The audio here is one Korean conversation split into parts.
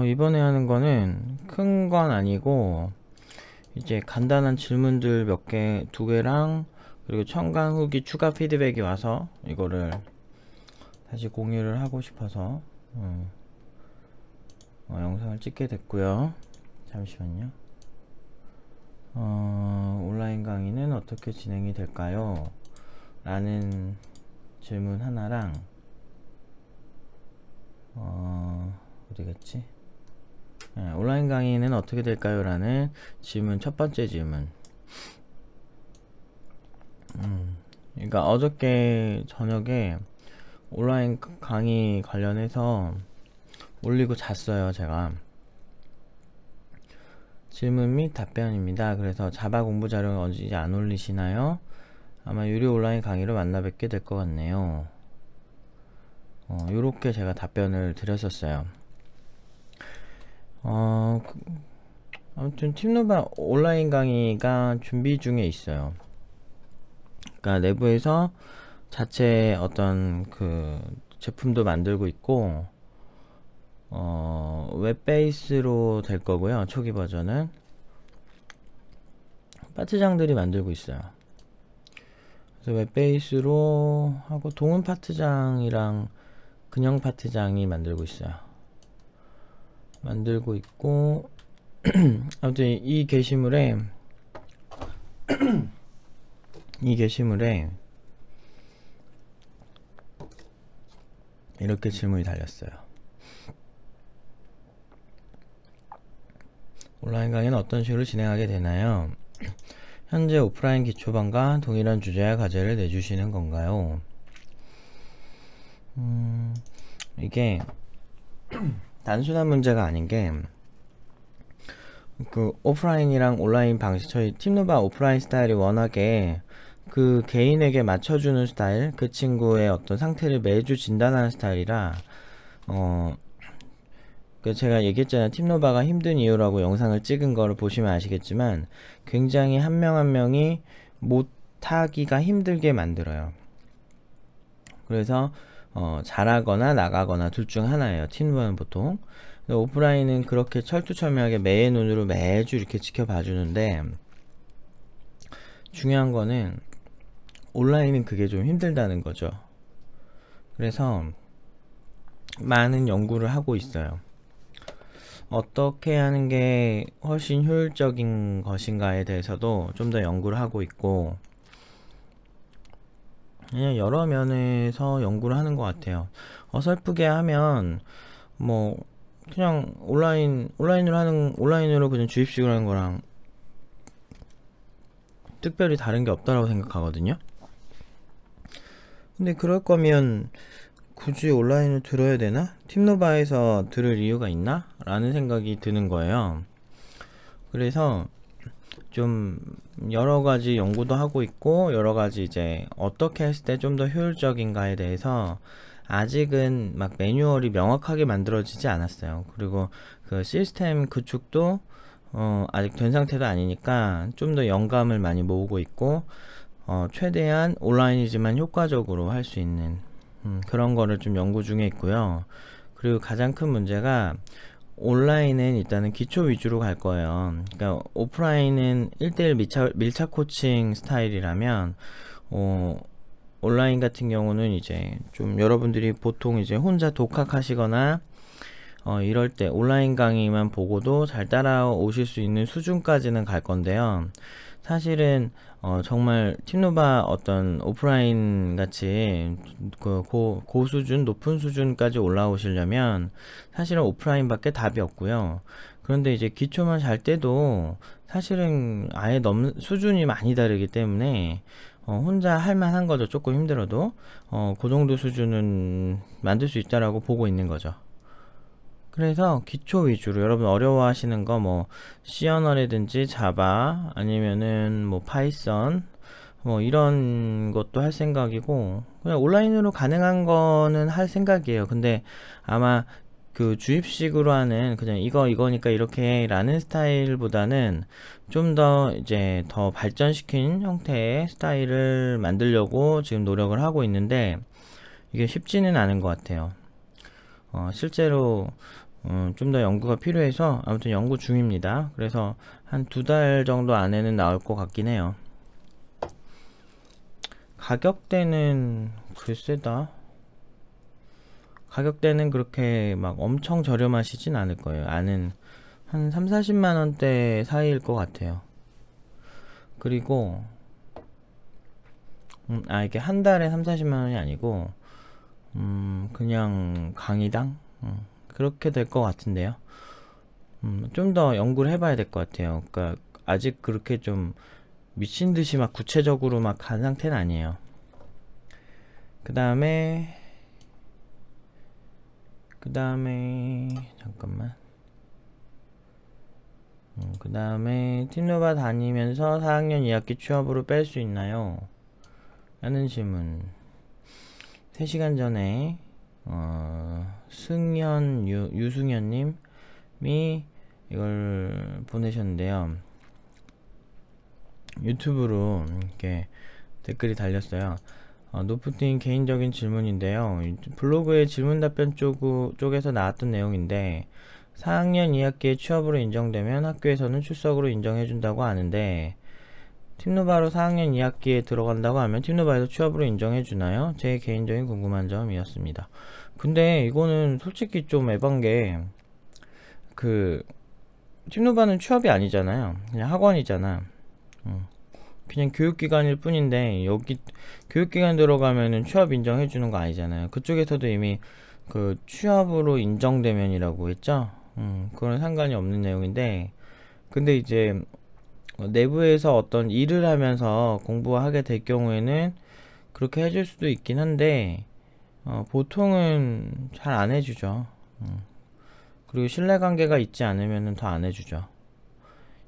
이번에 하는 거는 큰 건 아니고 이제 간단한 질문들 몇 개, 두 개랑 그리고 첨가 후기 추가 피드백이 와서 이거를 다시 공유를 하고 싶어서 영상을 찍게 됐고요. 잠시만요. 온라인 강의는 어떻게 진행이 될까요? 라는 질문 하나랑 어디겠지? 네, 온라인 강의는 어떻게 될까요? 라는 질문, 첫 번째 질문. 그러니까 어저께 저녁에 온라인 강의 관련해서 올리고 잤어요, 제가. 질문 및 답변입니다. 그래서 자바 공부 자료는 언제 안 올리시나요? 아마 유료 온라인 강의로 만나 뵙게 될 것 같네요. 요렇게 제가 답변을 드렸었어요. 아무튼 팀노바 온라인 강의가 준비 중에 있어요. 그러니까 내부에서 자체 어떤 그 제품도 만들고 있고 웹베이스로 될 거고요. 초기 버전은 파트장들이 만들고 있어요. 그래서 웹베이스로 하고 동은 파트장이랑 근형 파트장이 만들고 있어요. 만들고 있고 아무튼 이 게시물에 이렇게 질문이 달렸어요. 온라인 강의는 어떤 식으로 진행하게 되나요? 현재 오프라인 기초반과 동일한 주제와 과제를 내주시는 건가요? 이게 단순한 문제가 아닌 게 그 오프라인이랑 온라인 방식, 저희 팀노바 오프라인 스타일이 워낙에 그 개인에게 맞춰주는 스타일, 그 친구의 어떤 상태를 매주 진단하는 스타일이라 그 제가 얘기했잖아요. 팀노바가 힘든 이유라고 영상을 찍은 거를 보시면 아시겠지만 굉장히 한 명 한 명이 못하기가 힘들게 만들어요. 그래서 잘하거나 나가거나 둘 중 하나예요. 팀노바는 보통. 오프라인은 그렇게 철두철미하게 매의 눈으로 매주 이렇게 지켜봐 주는데 중요한 거는 온라인은 그게 좀 힘들다는 거죠. 그래서 많은 연구를 하고 있어요. 어떻게 하는 게 훨씬 효율적인 것인가에 대해서도 좀 더 연구를 하고 있고 그냥 여러 면에서 연구를 하는 것 같아요. 어설프게 하면 뭐 그냥 온라인으로 그냥 주입식으로 하는 거랑 특별히 다른 게 없다라고 생각하거든요. 근데 그럴 거면 굳이 온라인을 들어야 되나? 팀노바에서 들을 이유가 있나? 라는 생각이 드는 거예요. 그래서 좀 여러가지 연구도 하고 있고 여러가지 이제 어떻게 했을 때 좀 더 효율적인가에 대해서 아직은 막 매뉴얼이 명확하게 만들어지지 않았어요. 그리고 그 시스템 구축도 아직 된 상태도 아니니까 좀 더 영감을 많이 모으고 있고 최대한 온라인이지만 효과적으로 할 수 있는 그런 거를 좀 연구 중에 있고요. 그리고 가장 큰 문제가 온라인은 일단은 기초 위주로 갈 거예요. 그러니까 오프라인은 1대1 밀착 코칭 스타일이라면 온라인 같은 경우는 이제 좀 여러분들이 보통 이제 혼자 독학하시거나 이럴 때 온라인 강의만 보고도 잘 따라오실 수 있는 수준까지는 갈 건데요. 사실은 정말 팀노바 어떤 오프라인 같이 그 고수준 높은 수준까지 올라오시려면 사실은 오프라인 밖에 답이 없고요. 그런데 이제 기초만 잘 때도 사실은 아예 수준이 많이 다르기 때문에 혼자 할만한 거죠. 조금 힘들어도 그 정도 수준은 만들 수 있다라고 보고 있는 거죠. 그래서 기초 위주로 여러분 어려워하시는 거 뭐 C 언어라든지 자바 아니면은 뭐 파이썬 뭐 이런 것도 할 생각이고 그냥 온라인으로 가능한 거는 할 생각이에요. 근데 아마 그 주입식으로 하는 그냥 이거니까 이렇게 라는 스타일보다는 좀 더 이제 더 발전시킨 형태의 스타일을 만들려고 지금 노력을 하고 있는데 이게 쉽지는 않은 것 같아요. 실제로 좀 더 연구가 필요해서 아무튼 연구 중입니다. 그래서 한 2달 정도 안에는 나올 것 같긴 해요. 가격대는 글쎄다. 가격대는 그렇게 막 엄청 저렴하시진 않을 거예요. 아는 한 3, 40만원대 사이일 것 같아요. 그리고 이게 한 달에 3, 40만원이 아니고 그냥 강의당 그렇게 될 것 같은데요. 좀 더 연구를 해봐야 될 것 같아요. 그러니까 아직 그렇게 좀 미친듯이 막 구체적으로 막 간 상태는 아니에요. 그 다음에 잠깐만. 그 다음에 팀노바 다니면서 4학년 2학기 취업으로 뺄 수 있나요? 라는 질문. 3시간 전에 유승현님이 이걸 보내셨는데요. 유튜브로 이렇게 댓글이 달렸어요. 노프팀 개인적인 질문인데요. 블로그의 질문 답변 쪽에서 나왔던 내용인데 4학년 2학기에 취업으로 인정되면 학교에서는 출석으로 인정해준다고 하는데 팀노바로 4학년 2학기에 들어간다고 하면 팀노바에서 취업으로 인정해주나요? 제 개인적인 궁금한 점이었습니다. 근데 이거는 솔직히 좀 에반게 팀노바는 취업이 아니잖아요. 그냥 학원이잖아. 그냥 교육기관일 뿐인데 여기 교육기관 들어가면은 취업 인정해주는 거 아니잖아요. 그쪽에서도 이미 그 취업으로 인정되면이라고 했죠. 그건 상관이 없는 내용인데 근데 이제 내부에서 어떤 일을 하면서 공부하게 될 경우에는 그렇게 해줄 수도 있긴 한데 보통은 잘 안 해주죠. 그리고 신뢰관계가 있지 않으면 더 안 해주죠.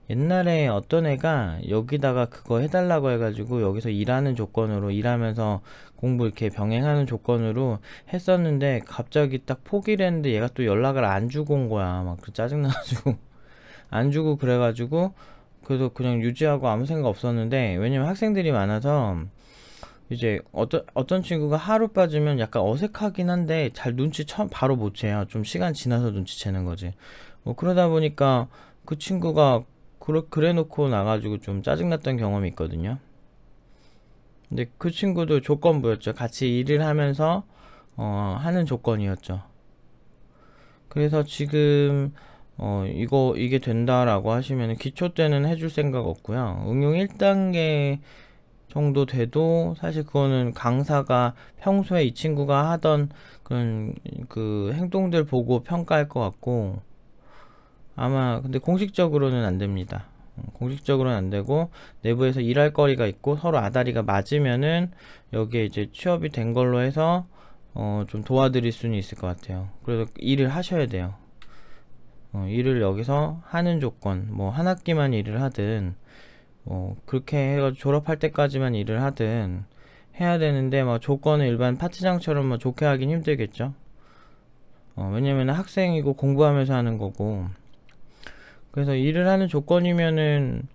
옛날에 어떤 애가 여기다가 그거 해달라고 해가지고 여기서 일하는 조건으로 일하면서 공부 이렇게 병행하는 조건으로 했었는데 갑자기 딱 포기를 했는데 얘가 또 연락을 안 주고 온 거야. 막 짜증나가지고 안 주고 그래가지고 그래서 그냥 유지하고 아무 생각 없었는데 왜냐면 학생들이 많아서 이제 어떤 친구가 하루 빠지면 약간 어색하긴 한데 잘 바로 못 채요. 좀 시간 지나서 눈치채는 거지. 뭐 그러다 보니까 그 친구가 그래 놓고 나가지고 좀 짜증났던 경험이 있거든요. 근데 그 친구도 조건부였죠. 같이 일을 하면서 하는 조건이었죠. 그래서 지금 이게 된다라고 하시면 기초 때는 해줄 생각 없고요. 응용 1단계 정도 돼도 사실 그거는 강사가 평소에 이 친구가 하던 그런 그 행동들 보고 평가할 것 같고 아마 근데 공식적으로는 안 됩니다. 공식적으로는 안 되고 내부에서 일할 거리가 있고 서로 아다리가 맞으면은 여기에 이제 취업이 된 걸로 해서 좀 도와드릴 수는 있을 것 같아요. 그래서 일을 하셔야 돼요. 일을 여기서 하는 조건 뭐 한 학기만 일을 하든 그렇게 해가지고 졸업할 때까지만 일을 하든 해야 되는데 막 조건을 일반 파트장처럼 뭐 좋게 하긴 힘들겠죠. 왜냐면 학생이고 공부하면서 하는 거고 그래서 일을 하는 조건이면은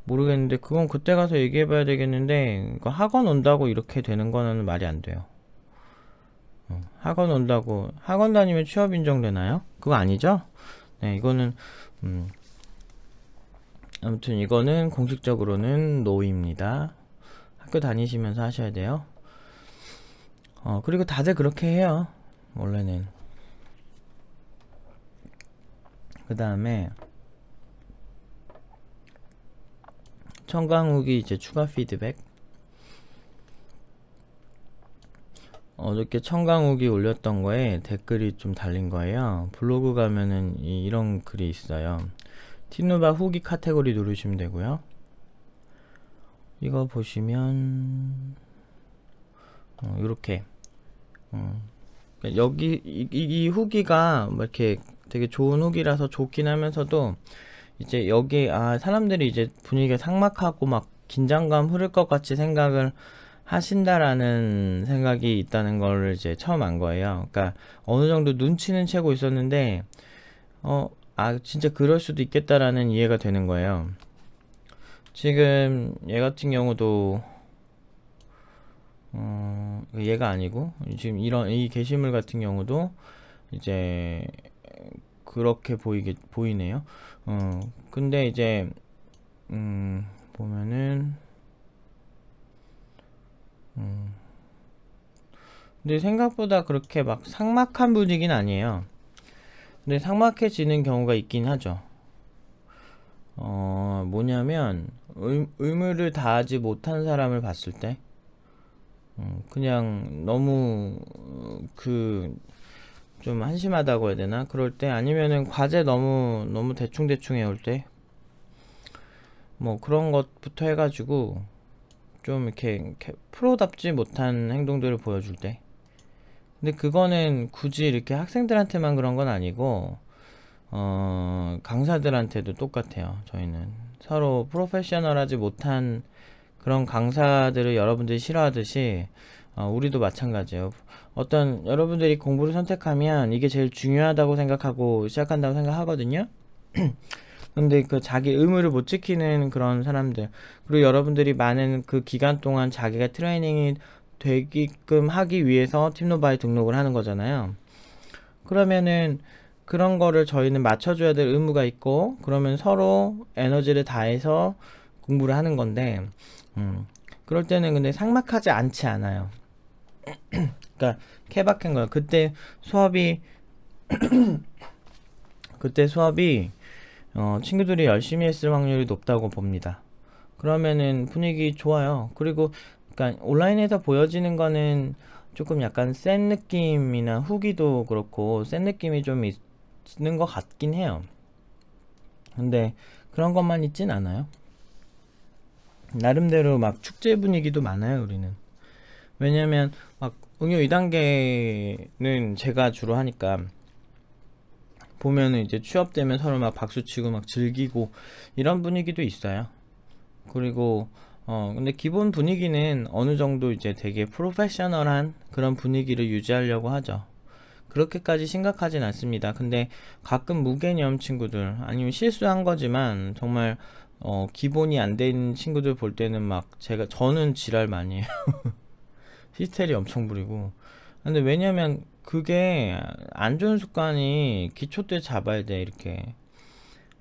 모르겠는데 그건 그때 가서 얘기해 봐야 되겠는데 학원 온다고 이렇게 되는 거는 말이 안 돼요. 학원 온다고 학원 다니면 취업 인정되나요? 그거 아니죠? 네, 이거는 아무튼 이거는 공식적으로는 노입니다. 학교 다니시면서 하셔야 돼요. 그리고 다들 그렇게 해요. 원래는. 그 다음에 청강 후기 이제 추가 피드백. 어저께 청강 후기 올렸던 거에 댓글이 좀 달린 거예요. 블로그 가면은 이런 글이 있어요. 팀노바 후기 카테고리 누르시면 되고요. 이거 보시면 이렇게 여기 이 후기가 뭐 이렇게 되게 좋은 후기라서 좋긴 하면서도 이제 여기 사람들이 이제 분위기가 삭막하고 막 긴장감 흐를 것 같이 생각을 하신다라는 생각이 있다는 걸 이제 처음 안 거예요. 그러니까 어느 정도 눈치는 채고 있었는데 진짜 그럴 수도 있겠다라는 이해가 되는 거예요. 지금 얘 같은 경우도 얘가 아니고 지금 이 게시물 같은 경우도 이제 그렇게 보이네요. 근데 이제 보면은 근데 생각보다 그렇게 막 삭막한 분위기는 아니에요. 근데 삭막해지는 경우가 있긴 하죠. 뭐냐면 의무를 다하지 못한 사람을 봤을 때 그냥 너무 좀 한심하다고 해야 되나? 그럴 때, 아니면은 과제 너무 대충 해올 때, 뭐 그런 것부터 해가지고 좀 이렇게 프로답지 못한 행동들을 보여줄 때. 근데 그거는 굳이 이렇게 학생들한테만 그런 건 아니고 강사들한테도 똑같아요. 저희는 서로 프로페셔널하지 못한 그런 강사들을 여러분들이 싫어하듯이 우리도 마찬가지예요. 어떤 여러분들이 공부를 선택하면 이게 제일 중요하다고 생각하고 시작한다고 생각하거든요. 근데 그 자기 의무를 못 지키는 그런 사람들, 그리고 여러분들이 많은 그 기간 동안 자기가 트레이닝이 되게끔 하기 위해서 팀노바에 등록을 하는 거잖아요. 그러면은 그런 거를 저희는 맞춰줘야 될 의무가 있고, 그러면 서로 에너지를 다해서 공부를 하는 건데, 그럴 때는 근데 삭막하지 않지 않아요. 그러니까 케바케인 거예요. 그때 수업이 친구들이 열심히 했을 확률이 높다고 봅니다. 그러면은 분위기 좋아요. 그리고 그러니까 온라인에서 보여지는 거는 조금 약간 센 느낌이나 후기도 그렇고 센 느낌이 좀 있는 것 같긴 해요. 근데 그런 것만 있진 않아요. 나름대로 막 축제 분위기도 많아요, 우리는. 왜냐면 막 응용 2단계는 제가 주로 하니까 보면은 이제 취업되면 서로 막 박수치고 막 즐기고 이런 분위기도 있어요. 그리고 근데 기본 분위기는 어느 정도 이제 되게 프로페셔널한 그런 분위기를 유지하려고 하죠. 그렇게까지 심각하진 않습니다. 근데 가끔 무개념 친구들 아니면 실수한 거지만 정말 기본이 안 된 친구들 볼 때는 막 저는 지랄 많이 해요. 히스테리 엄청 부리고. 근데 왜냐면 그게 안 좋은 습관이 기초 때 잡아야 돼, 이렇게.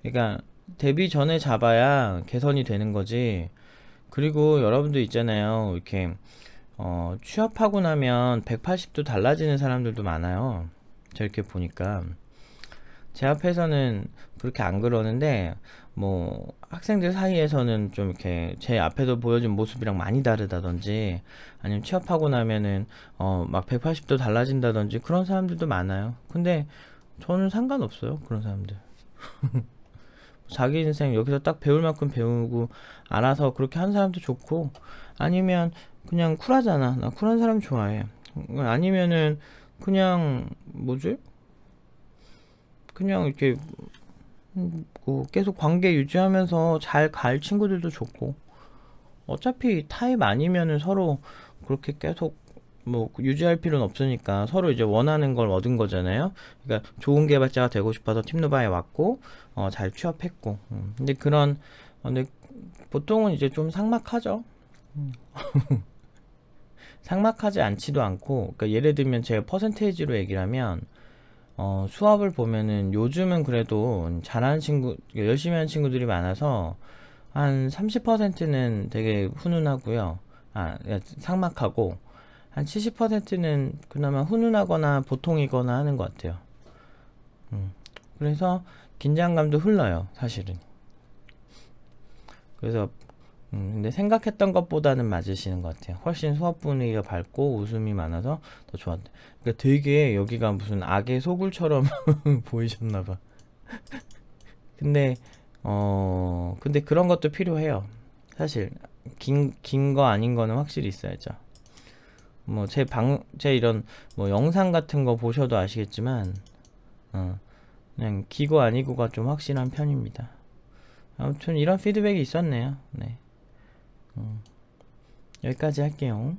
그러니까 데뷔 전에 잡아야 개선이 되는 거지. 그리고 여러분들 있잖아요, 이렇게 취업하고 나면 180도 달라지는 사람들도 많아요. 저렇게 보니까 제 앞에서는 그렇게 안 그러는데 뭐 학생들 사이에서는 좀 이렇게 제 앞에서 보여준 모습이랑 많이 다르다든지, 아니면 취업하고 나면은 막 180도 달라진다든지 그런 사람들도 많아요. 근데 저는 상관없어요, 그런 사람들. 자기 인생 여기서 딱 배울 만큼 배우고 알아서 그렇게 한 사람도 좋고, 아니면 그냥 쿨하잖아, 나 쿨한 사람 좋아해. 아니면은 그냥 뭐지? 그냥 이렇게 뭐 계속 관계 유지하면서 잘 갈 친구들도 좋고, 어차피 타입 아니면은 서로 그렇게 계속 뭐 유지할 필요는 없으니까 서로 이제 원하는 걸 얻은 거잖아요. 그러니까 좋은 개발자가 되고 싶어서 팀노바에 왔고 잘 취업했고. 근데 근데 보통은 이제 좀 삭막하죠. 삭막하지 않지도 않고, 그러니까 예를 들면 제가 퍼센테이지로 얘기를 하면 수업을 보면은 요즘은 그래도 잘하는 친구, 열심히 하는 친구들이 많아서 한 30%는 되게 훈훈하고요. 삭막하고, 한 70%는 그나마 훈훈하거나 보통이거나 하는 것 같아요. 그래서 긴장감도 흘러요, 사실은. 그래서 근데 생각했던 것보다는 맞으시는 것 같아요. 훨씬 수업 분위기가 밝고 웃음이 많아서 더 좋았대. 그러니까 되게 여기가 무슨 악의 소굴처럼 보이셨나봐. 근데 근데 그런 것도 필요해요. 사실 긴 거 아닌 거는 확실히 있어야죠. 뭐 제 이런 뭐 영상 같은 거 보셔도 아시겠지만 그냥 기고 아니고가 좀 확실한 편입니다. 아무튼 이런 피드백이 있었네요. 네. 여기까지 할게요.